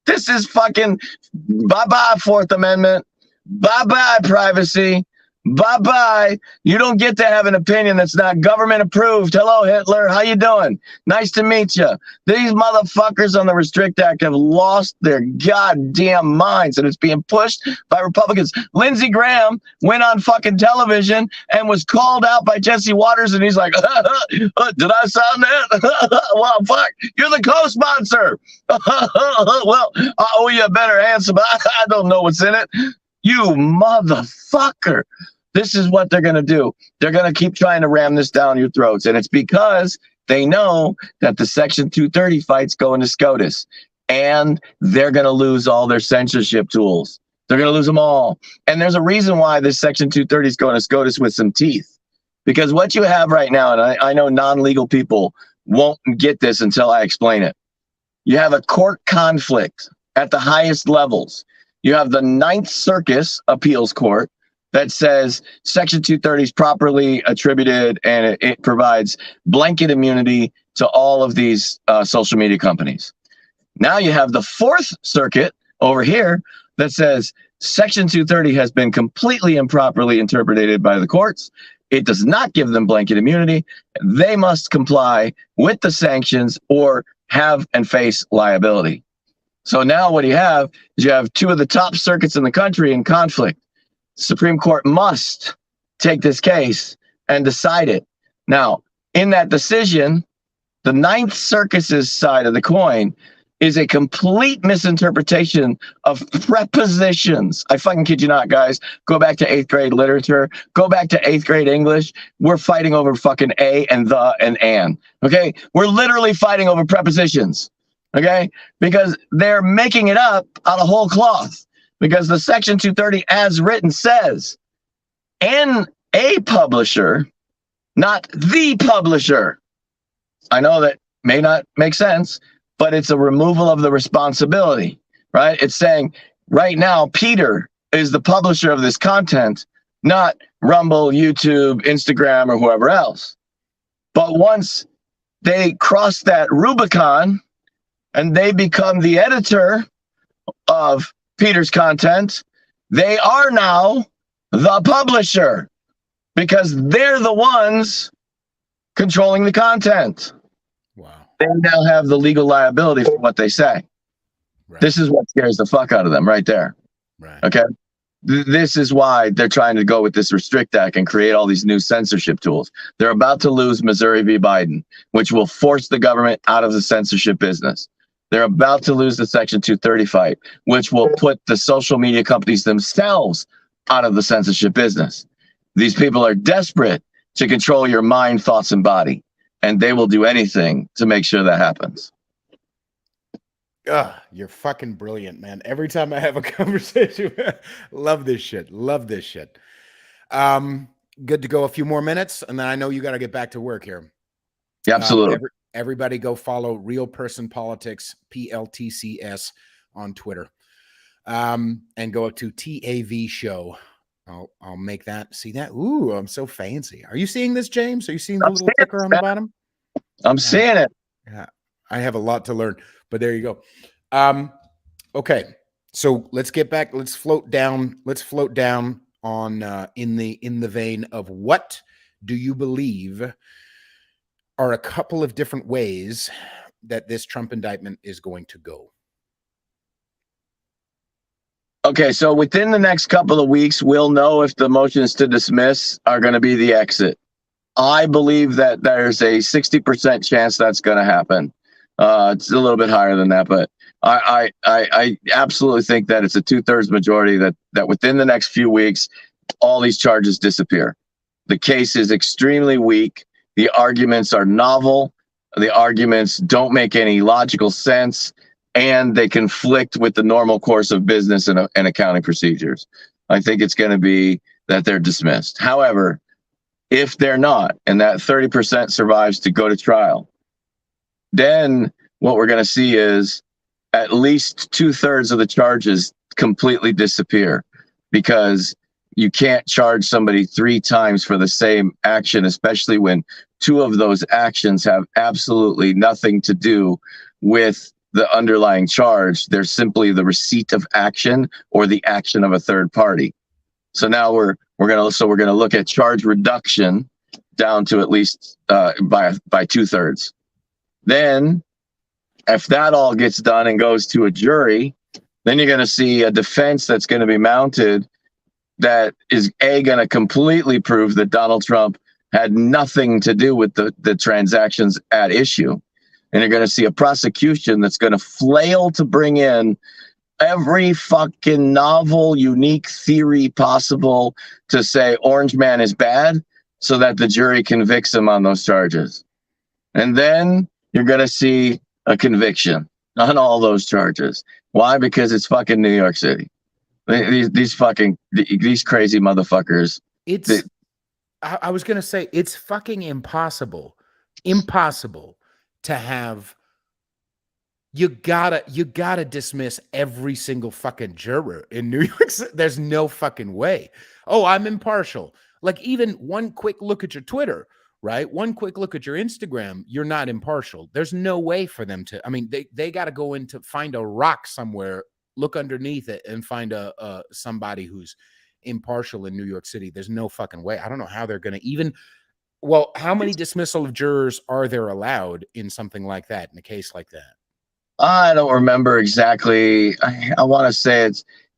This is fucking bye-bye Fourth Amendment, bye-bye privacy, bye-bye. You don't get to have an opinion that's not government approved. Hello, Hitler. How you doing? Nice to meet you. These motherfuckers on the Restrict Act have lost their goddamn minds, and it's being pushed by Republicans. Lindsey Graham went on fucking television and was called out by Jesse Waters, and he's like, did I sound that? Well, fuck, you're the co-sponsor. Well, I owe you a better answer, but I don't know what's in it. You motherfucker. This is what they're going to do. They're going to keep trying to ram this down your throats. And it's because they know that the Section 230 fight's going to SCOTUS. and they're going to lose all their censorship tools. They're going to lose them all. And there's a reason why this Section 230 is going to SCOTUS with some teeth. Because what you have right now, and I know non-legal people won't get this until I explain it. You have a court conflict at the highest levels. You have the Ninth Circuit Appeals Court that says Section 230 is properly attributed and it provides blanket immunity to all of these social media companies. Now you have the Fourth Circuit over here that says Section 230 has been completely improperly interpreted by the courts. It does not give them blanket immunity. They must comply with the sanctions or have and face liability. So now what you have is you have two of the top circuits in the country in conflict. Supreme Court must take this case and decide it. Now, in that decision, the Ninth Circuit's side of the coin is a complete misinterpretation of prepositions. I fucking kid you not, guys. Go back to 8th grade literature. Go back to 8th grade English. We're fighting over fucking a and the and an. Okay? We're literally fighting over prepositions. Okay? Because they're making it up out of whole cloth. Because the Section 230 as written says, and a publisher, not the publisher. I know that may not make sense, but it's a removal of the responsibility, right? It's saying right now, Peter is the publisher of this content, not Rumble, YouTube, Instagram, or whoever else. But once they cross that Rubicon and they become the editor of Peter's content, they are now the publisher because they're the ones controlling the content. Wow. They now have the legal liability for what they say. Right. This is what scares the fuck out of them right there. Right. Okay. This is why they're trying to go with this Restrict Act and create all these new censorship tools. They're about to lose Missouri v. Biden, which will force the government out of the censorship business. They're about to lose the Section 230 fight, which will put the social media companies themselves out of the censorship business. These people are desperate to control your mind, thoughts, and body, and they will do anything to make sure that happens. You're fucking brilliant, man. Every time I have a conversation, love this shit. Love this shit. Good to go a few more minutes, and then I know you got to get back to work here. Yeah, absolutely. Everybody go follow Real Person Politics, PLTCS on Twitter. And go up to TAV Show. I'll make that. See that? Ooh, I'm so fancy. Are you seeing this, James? Are you seeing the little ticker on the bottom? I'm seeing it. Yeah, I have a lot to learn, but there you go. Okay, so let's get back. Let's float down. Let's float down on in the vein of what do you believe are a couple of different ways that this Trump indictment is going to go. Okay, so within the next couple of weeks, we'll know if the motions to dismiss are going to be the exit. I believe that there's a 60% chance that's going to happen. It's a little bit higher than that, but I absolutely think that it's a 2/3 majority that within the next few weeks, all these charges disappear. The case is extremely weak. The arguments are novel. The arguments don't make any logical sense, and they conflict with the normal course of business and accounting procedures. I think it's going to be that they're dismissed. However, if they're not, and that 30% survives to go to trial, then what we're going to see is at least 2/3 of the charges completely disappear, because you can't charge somebody 3 times for the same action, especially when 2 of those actions have absolutely nothing to do with the underlying charge. They're simply the receipt of action or the action of a third party. So now we're gonna look at charge reduction down to at least by 2/3. Then, if that all gets done and goes to a jury, then you're gonna see a defense that's gonna be mounted that is going to completely prove that Donald Trump had nothing to do with the transactions at issue. And you're going to see a prosecution that's going to flail to bring in every fucking novel, unique theory possible to say Orange Man is bad so that the jury convicts him on those charges. And then you're going to see a conviction. on all those charges. Why? Because it's fucking New York City. These crazy motherfuckers. They, It's I was gonna say it's fucking impossible to have. You gotta dismiss every single fucking juror in New York City. There's no fucking way. Oh, I'm impartial. Like, even one quick look at your Twitter, right? One quick look at your Instagram, you're not impartial. There's no way for them to. I mean, they got to go in to find a rock somewhere, look underneath it, and find a somebody who's impartial in New York City. There's no fucking way. I don't know how they're gonna even. Well, how many dismissal of jurors are there allowed in something like that, in a case like that? I don't remember exactly. I want to say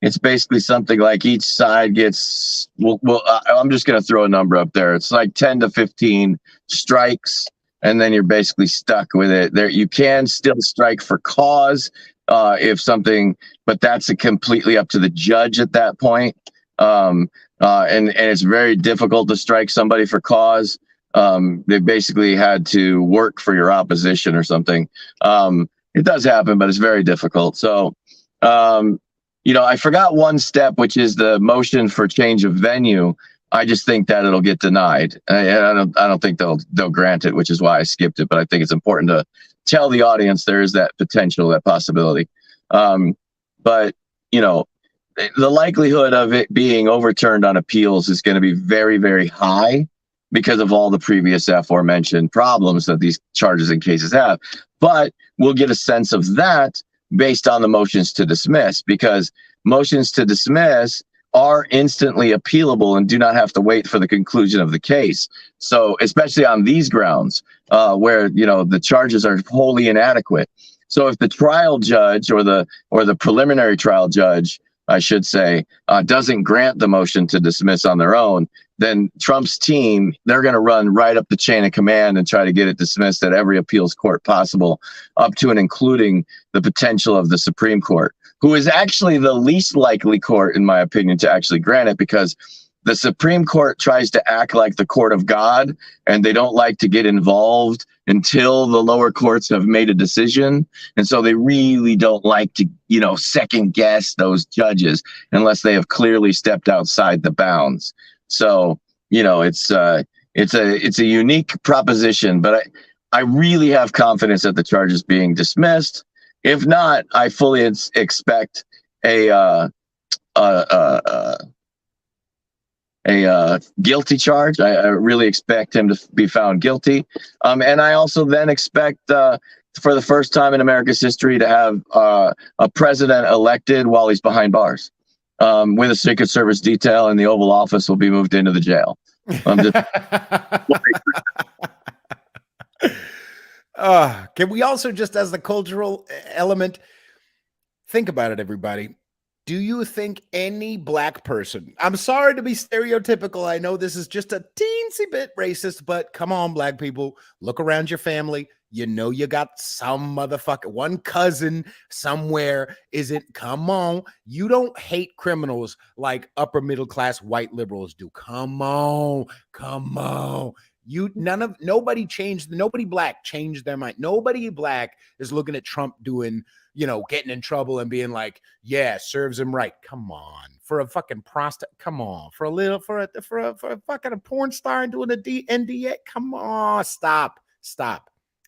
it's basically something like each side gets. I'm just going to throw a number up there. It's like 10 to 15 strikes, and then you're basically stuck with it. There, you can still strike for cause if something, but that's completely up to the judge at that point. And it's very difficult to strike somebody for cause. They basically had to work for your opposition or something. It does happen, but it's very difficult. So, I forgot one step, which is the motion for change of venue. I just think that it'll get denied. I don't think they'll grant it, which is why I skipped it. But I think it's important to tell the audience there is that potential, that possibility. But the likelihood of it being overturned on appeals is going to be very, very high because of all the previous aforementioned problems that these charges and cases have. But we'll get a sense of that based on the motions to dismiss, because motions to dismiss are instantly appealable and do not have to wait for the conclusion of the case. So especially on these grounds where, the charges are wholly inadequate. So if the trial judge or the preliminary trial judge, I should say, doesn't grant the motion to dismiss on their own, then Trump's team, they're going to run right up the chain of command and try to get it dismissed at every appeals court possible, up to and including the potential of the Supreme Court, who is actually the least likely court, in my opinion, to actually grant it, because the Supreme Court tries to act like the court of God, and they don't like to get involved until the lower courts have made a decision. And so they really don't like to, second guess those judges unless they have clearly stepped outside the bounds. So, it's a unique proposition, but I really have confidence that the charge is being dismissed. If not, I fully expect a guilty charge. I really expect him to be found guilty. And I also then expect, for the first time in America's history, to have a president elected while he's behind bars, with a Secret Service detail, and the Oval Office will be moved into the jail. Can we also, just as the cultural element, think about it, everybody? Do you think any black person, I'm sorry to be stereotypical, I know this is just a teensy bit racist, but come on, black people, look around your family. You got some motherfucker, one cousin somewhere. Come on. You don't hate criminals like upper middle class white liberals do. Come on. Nobody black changed their mind. Nobody black is looking at Trump doing, getting in trouble and being like, yeah, serves him right. Come on. For a fucking prostitute. Come on. For a fucking porn star and doing a NDA. Come on. Stop.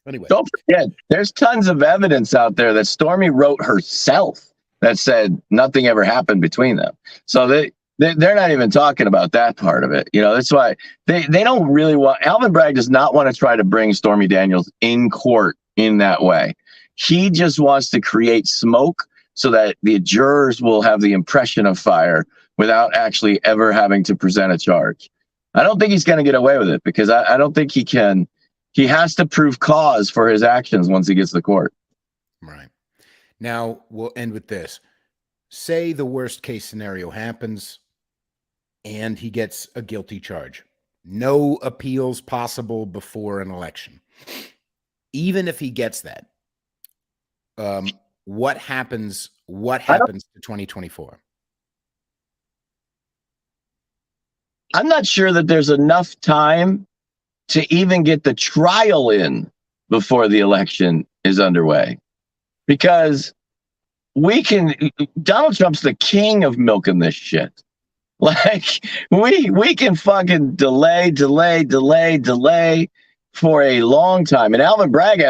Anyway, don't forget, there's tons of evidence out there that Stormy wrote herself that said nothing ever happened between them. So they're not even talking about that part of it. That's why they don't really want. Alvin Bragg does not want to try to bring Stormy Daniels in court in that way. He just wants to create smoke so that the jurors will have the impression of fire without actually ever having to present a charge. I don't think he's going to get away with it, because I don't think he can. He has to prove cause for his actions once he gets to court. Right. Now, we'll end with this. Say the worst case scenario happens and he gets a guilty charge. No appeals possible before an election. Even if he gets that, what happens to 2024? I'm not sure that there's enough time to even get the trial in before the election is underway. because Donald Trump's the king of milking this shit. Like we can fucking delay for a long time. And Alvin Bragg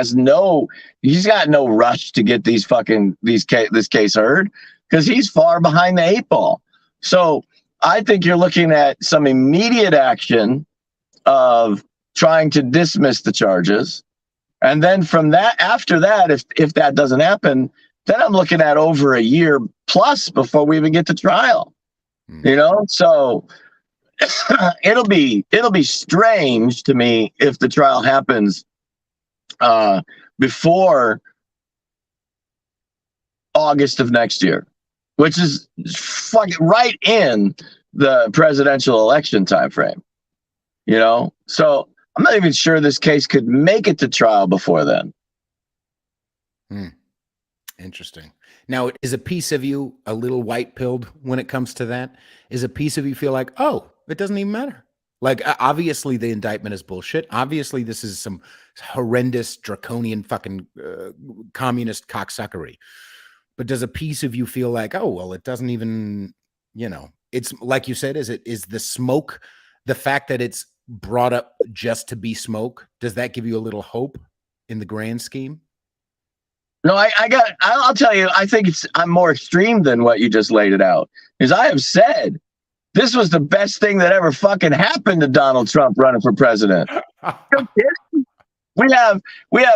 he's got no rush to get this case heard because he's far behind the 8 ball. So I think you're looking at some immediate action of trying to dismiss the charges. And then from that, after that, if that doesn't happen, then I'm looking at over a year plus before we even get to trial. So it'll be strange to me if the trial happens before August of next year, which is fucking right in the presidential election time frame. So I'm not even sure this case could make it to trial before then. Interesting. Now, is a piece of you a little white-pilled when it comes to that? Is a piece of you feel like, oh, it doesn't even matter? Like, obviously, the indictment is bullshit. Obviously, this is some horrendous, draconian fucking communist cocksuckery. But does a piece of you feel like, oh, well, it doesn't even, it's like you said, is the smoke, the fact that it's brought up just to be smoke, does that give you a little hope in the grand scheme? No, I'll tell you, I think I'm more extreme than what you just laid it out. Because I have said this was the best thing that ever fucking happened to Donald Trump running for president. We have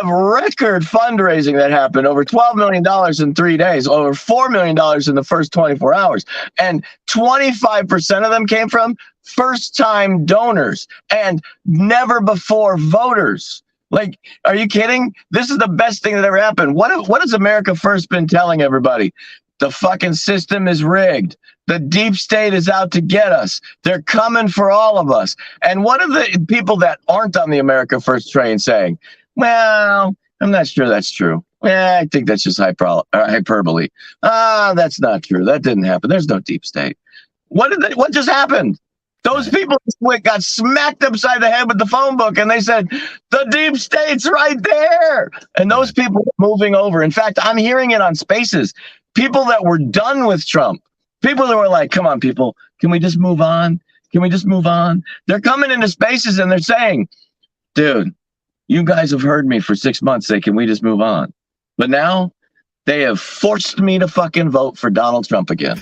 record fundraising that happened, over $12 million in 3 days, over $4 million in the first 24 hours. And 25% of them came from first-time donors and never before voters. Like, are you kidding? This is the best thing that ever happened. What has America First been telling everybody? The fucking system is rigged. The deep state is out to get us. They're coming for all of us. And what are the people that aren't on the America First train saying? Well, I'm not sure that's true. I think that's just hyperbole. That's not true. That didn't happen. There's no deep state. What just happened? Those people got smacked upside the head with the phone book, and they said, the deep state's right there. And those people are moving over. In fact, I'm hearing it on Spaces. People that were done with Trump, people that were like, come on, people, can we just move on? Can we just move on? They're coming into Spaces and they're saying, dude, you guys have heard me for 6 months say, can we just move on? But now they have forced me to fucking vote for Donald Trump again.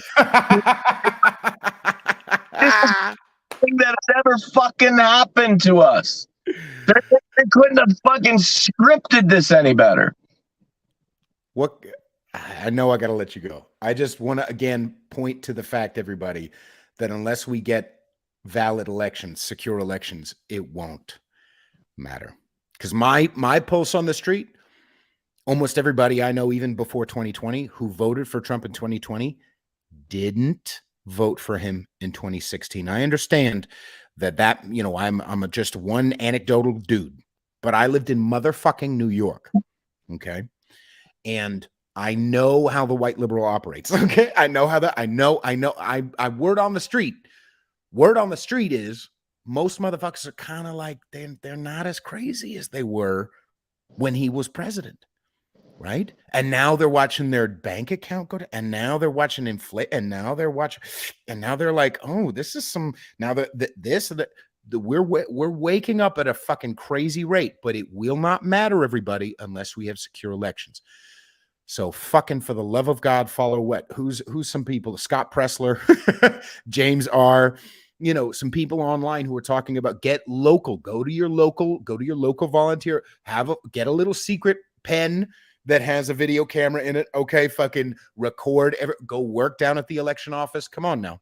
Thing that has ever fucking happened to us. They couldn't have fucking scripted this any better. What? I know I got to let you go. I just want to again point to the fact, everybody, that unless we get valid elections, secure elections, it won't matter. Because my pulse on the street, almost everybody I know, even before 2020, who voted for Trump in 2020, didn't vote for him in 2016. I understand that I'm just one anecdotal dude, but I lived in motherfucking New York. Okay. And I know how the white liberal operates. Okay. I know word on the street is most motherfuckers are kind of like, they're not as crazy as they were when he was president. Right. And now they're watching their bank account go to, and now they're watching inflate, and now they're like, oh, this is some, now we're waking up at a fucking crazy rate, but it will not matter, everybody, unless we have secure elections. So fucking for the love of God, follow what? Who's some people? Scott Pressler, James R. Some people online who are talking about get local, go to your local volunteer, get a little secret pen that has a video camera in it. Okay, fucking record, go work down at the election office. Come on now.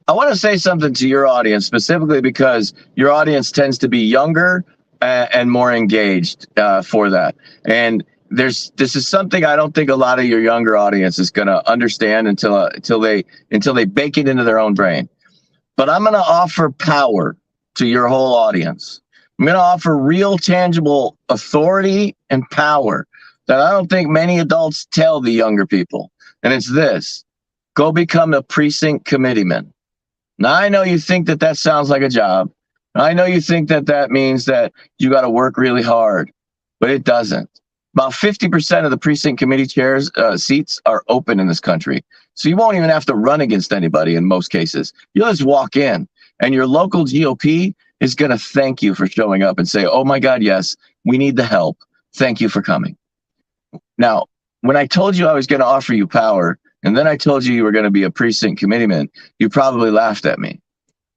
I want to say something to your audience, specifically because your audience tends to be younger and more engaged for that. And this is something I don't think a lot of your younger audience is going to understand until they bake it into their own brain. But I'm going to offer power to your whole audience. I'm going to offer real, tangible authority and power that I don't think many adults tell the younger people. And it's this: go become a precinct committeeman. Now, I know you think that sounds like a job. I know you think that means that you got to work really hard, but it doesn't. About 50% of the precinct committee chairs seats are open in this country. So you won't even have to run against anybody in most cases. You'll just walk in, and your local GOP is going to thank you for showing up and say, oh my God, yes, we need the help. Thank you for coming. Now, when I told you I was going to offer you power, and then I told you were going to be a precinct committeeman, you probably laughed at me.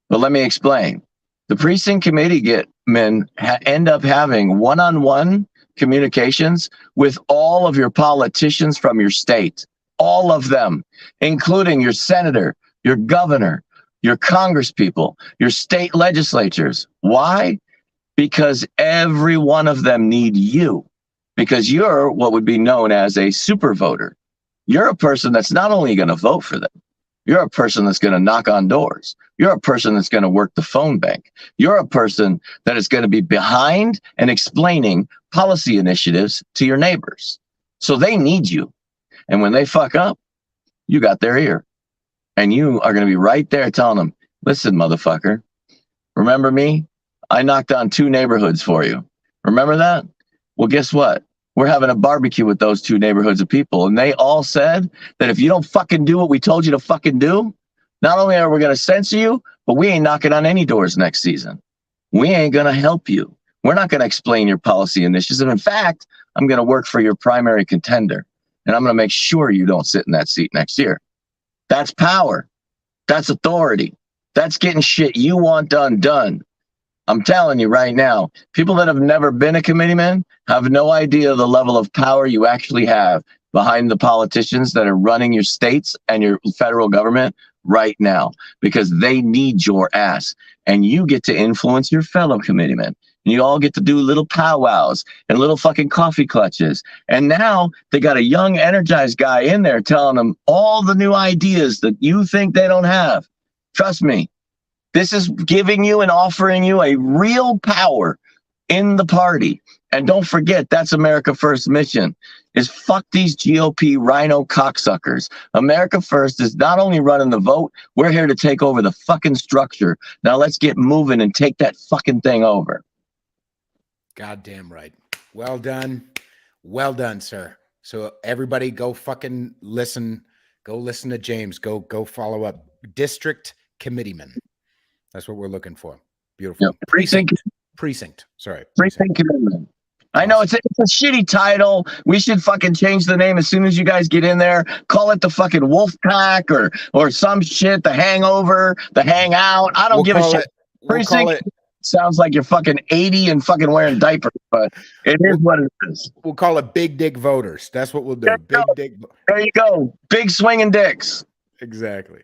But let me explain. The precinct committee men end up having one-on-one communications with all of your politicians from your state, all of them, including your senator, your governor, your congresspeople, your state legislatures. Why? Because every one of them need you, because you're what would be known as a super voter. You're a person that's not only going to vote for them, you're a person that's going to knock on doors. You're a person that's going to work the phone bank. You're a person that is going to be behind and explaining policy initiatives to your neighbors. So they need you. And when they fuck up, you got their ear. And you are going to be right there telling them, listen, motherfucker, remember me? I knocked on 2 neighborhoods for you. Remember that? Well, guess what? We're having a barbecue with those 2 neighborhoods of people. And they all said that if you don't fucking do what we told you to fucking do, not only are we going to censor you, but we ain't knocking on any doors next season. We ain't going to help you. We're not going to explain your policy initiatives. And in fact, I'm going to work for your primary contender. And I'm going to make sure you don't sit in that seat next year. That's power. That's authority. That's getting shit you want done. I'm telling you right now, people that have never been a committeeman have no idea the level of power you actually have behind the politicians that are running your states and your federal government right now, because they need your ass. And you get to influence your fellow committeemen. And you all get to do little powwows and little fucking coffee clutches. And now they got a young, energized guy in there telling them all the new ideas that you think they don't have. Trust me. This is giving you and offering you a real power in the party. And don't forget, that's America First mission, is fuck these GOP rhino cocksuckers. America First is not only running the vote, we're here to take over the fucking structure. Now let's get moving and take that fucking thing over. Goddamn right. Well done. Well done, sir. So everybody go fucking listen. Go listen to James. Go follow up. District Committeeman. That's what we're looking for. Beautiful. Yep. Precinct. Sorry. Precinct commitment. I know it's a shitty title. We should fucking change the name as soon as you guys get in there. Call it the fucking Wolf Pack or some shit. The Hangover, the Hangout. I don't give a shit. Precinct sounds like you're fucking 80 and fucking wearing diapers, but it is what it is. We'll call it Big Dick Voters. That's what we'll do. There you go. Big swinging dicks. Exactly.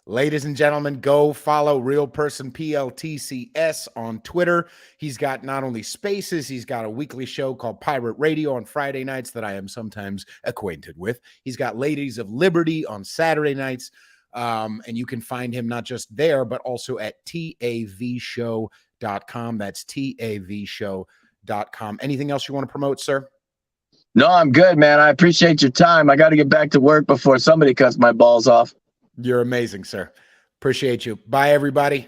Ladies and gentlemen, go follow RealPersonPLTCS on Twitter. He's got not only spaces, he's got a weekly show called Pirate Radio on Friday nights that I am sometimes acquainted with. He's got Ladies of Liberty on Saturday nights. And you can find him not just there, but also at tavshow.com. That's tavshow.com. Anything else you want to promote, sir? No, I'm good, man. I appreciate your time. I got to get back to work before somebody cuts my balls off. You're amazing, sir. Appreciate you. Bye, everybody.